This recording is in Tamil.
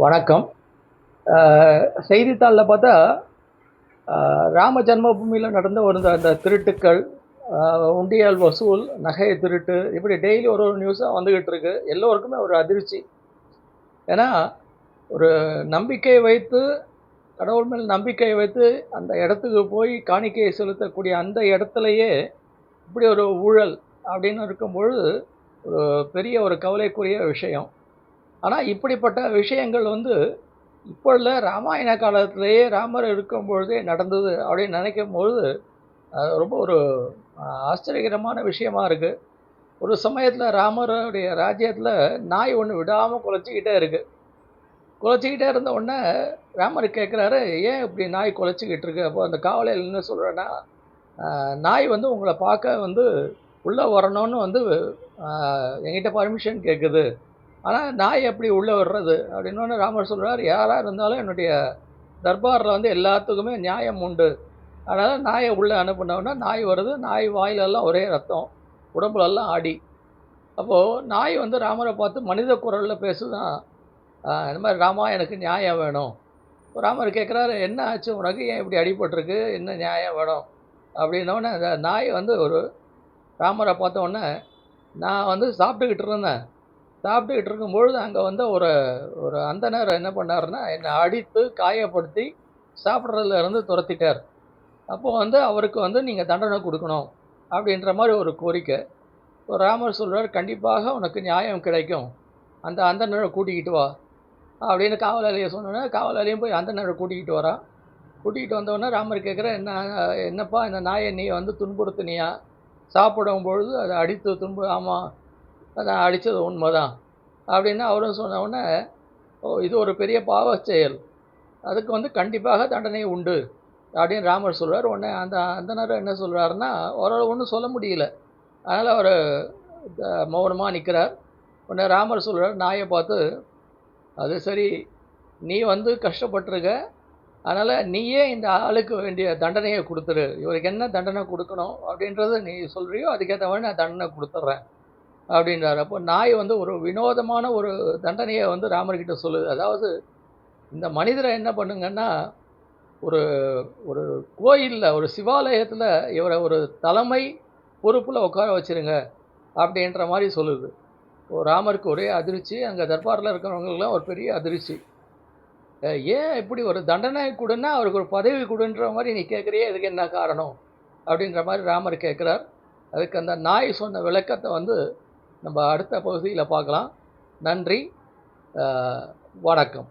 வணக்கம். செய்தித்தாளில் பார்த்தா ராம ஜன்மபூமியில் நடந்த ஒரு அந்த திருட்டுக்கள், உண்டியல் வசூல், நகை திருட்டு, இப்படி டெய்லி ஒரு ஒரு நியூஸாக வந்துக்கிட்டு இருக்கு. எல்லோருக்குமே ஒரு அதிர்ச்சி. ஏன்னா ஒரு நம்பிக்கை வைத்து, கடவுள் மேல் நம்பிக்கை வைத்து அந்த இடத்துக்கு போய் காணிக்கையை செலுத்தக்கூடிய அந்த இடத்துலையே இப்படி ஒரு ஊழல் அப்படின்னு இருக்கும்பொழுது ஒரு பெரிய ஒரு கவலைக்குரிய விஷயம். ஆனால் இப்படிப்பட்ட விஷயங்கள் வந்து இப்போ இல்லை, ராமாயண காலத்திலேயே ராமர் இருக்கும் பொழுதே நடந்தது அப்படின்னு நினைக்கும்பொழுது அது ரொம்ப ஒரு ஆச்சரியகரமான விஷயமா இருக்குது. ஒரு சமயத்தில் ராமருடைய ராஜ்யத்தில் நாய் ஒன்று விடாமல் குலைச்சிக்கிட்டே இருக்குது. குலைச்சிக்கிட்டே இருந்த உடனே ராமர் கேட்குறாரு, ஏன் இப்படி நாய் குலைச்சிக்கிட்டு இருக்கு? அப்போ அந்த காவலாளி என்ன சொல்கிறேன்னா, நாய் வந்து உங்களை பார்க்க வந்து உள்ளே வரணும்னு வந்து என்கிட்ட பர்மிஷன் கேட்குது. ஆனால் நாய் எப்படி உள்ளே வர்றது அப்படின்னோடனே ராமர் சொல்கிறார், யாராக இருந்தாலும் என்னுடைய தர்பாரில் வந்து எல்லாத்துக்குமே நியாயம் உண்டு. அதனால் நாயை உள்ளே அனுப்புனோன்னா நாய் வருது. நாய் வாயிலெல்லாம் ஒரே ரத்தம், உடம்புலெல்லாம் அடி. அப்போது நாய் வந்து ராமரை பார்த்து மனித குரலில் பேசுதான், இந்த மாதிரி ராமா எனக்கு நியாயம் வேணும். ராமர் கேட்குறாரு, என்ன ஆச்சு உனக்கு, ஏன் இப்படி அடிபட்டிருக்கு, என்ன நியாயம் வேணும் அப்படின்னோடனே அந்த நாய் வந்து ஒரு ராமரை பார்த்தோன்னே, நான் வந்து சாப்பிட்டுக்கிட்டு இருந்தேன். சாப்பிட்டுக்கிட்டு இருக்கும்பொழுது அங்கே வந்து ஒரு ஒரு அந்தணர் என்ன பண்ணாருன்னா, என்னை அடித்து காயப்படுத்தி சாப்பிட்றதுல இருந்து துரத்திட்டார். அப்போ வந்து அவருக்கு வந்து நீங்கள் தண்டனை கொடுக்கணும் அப்படின்ற மாதிரி ஒரு கோரிக்கை. ராமர் சொல்கிறார், கண்டிப்பாக உனக்கு நியாயம் கிடைக்கும், அந்த அந்தணரை கூட்டிக்கிட்டு வா அப்படின்னு காவலாளியை சொன்னோன்னே, காவலாளியும் போய் அந்தணரை கூட்டிக்கிட்டு வரான். கூட்டிகிட்டு வந்தோடனே ராமர் கேட்குற, என்னப்பா இந்த நாயை நீ வந்து துன்புறுத்தினியா? சாப்பிடும் பொழுது அதை அடித்து ஆமாம், அதான் அடித்தது உண்மைதான் அப்படின்னு அவரும் சொன்ன உடனே, ஓ இது ஒரு பெரிய பாவச் செயல், அதுக்கு வந்து கண்டிப்பாக தண்டனை உண்டு அப்படின்னு ராமர் சொல்கிறார். உடனே அந்த அந்தணர் என்ன சொல்கிறாருன்னா, அவரால் ஒன்றும் சொல்ல முடியல. அதனால் அவர் மௌனமாக நிற்கிறார். உடனே ராமர் சொல்கிறார் நாயை பார்த்து, அது சரி, நீ வந்து கஷ்டப்பட்டிருக்க, அதனால் நீயே இந்த ஆளுக்கு வேண்டிய தண்டனையை கொடுத்துரு. இவருக்கு என்ன தண்டனை கொடுக்கணும் அப்படின்றத நீ சொல்கிறியோ அதுக்கேற்ற மாதிரி நான் தண்டனை கொடுத்துட்றேன் அப்படின்றார். அப்போ நாய் வந்து ஒரு வினோதமான ஒரு தண்டனையை வந்து ராமர்கிட்ட சொல்லுது. அதாவது இந்த மனிதரை என்ன பண்ணுங்கன்னா, ஒரு ஒரு கோயிலில், ஒரு சிவாலயத்தில் இவரை ஒரு தலைமை பொறுப்பில் உட்கார வச்சுருங்க அப்படின்ற மாதிரி சொல்லுது. ராமருக்கு ஒரே அதிர்ச்சி, அங்கே தர்பாரில் இருக்கிறவங்களுக்குலாம் ஒரு பெரிய அதிர்ச்சி. ஏன் இப்படி ஒரு தண்டனை கொடுன்னா அவருக்கு ஒரு பதவி கொடுன்ற மாதிரி நீ கேட்குறியே, இதுக்கு என்ன காரணம் அப்படின்ற மாதிரி ராமர் கேட்குறார். அதுக்கு அந்த நாய் சொன்ன விளக்கத்தை வந்து நம்ம அடுத்த பகுதியில் பார்க்கலாம். நன்றி, வணக்கம்.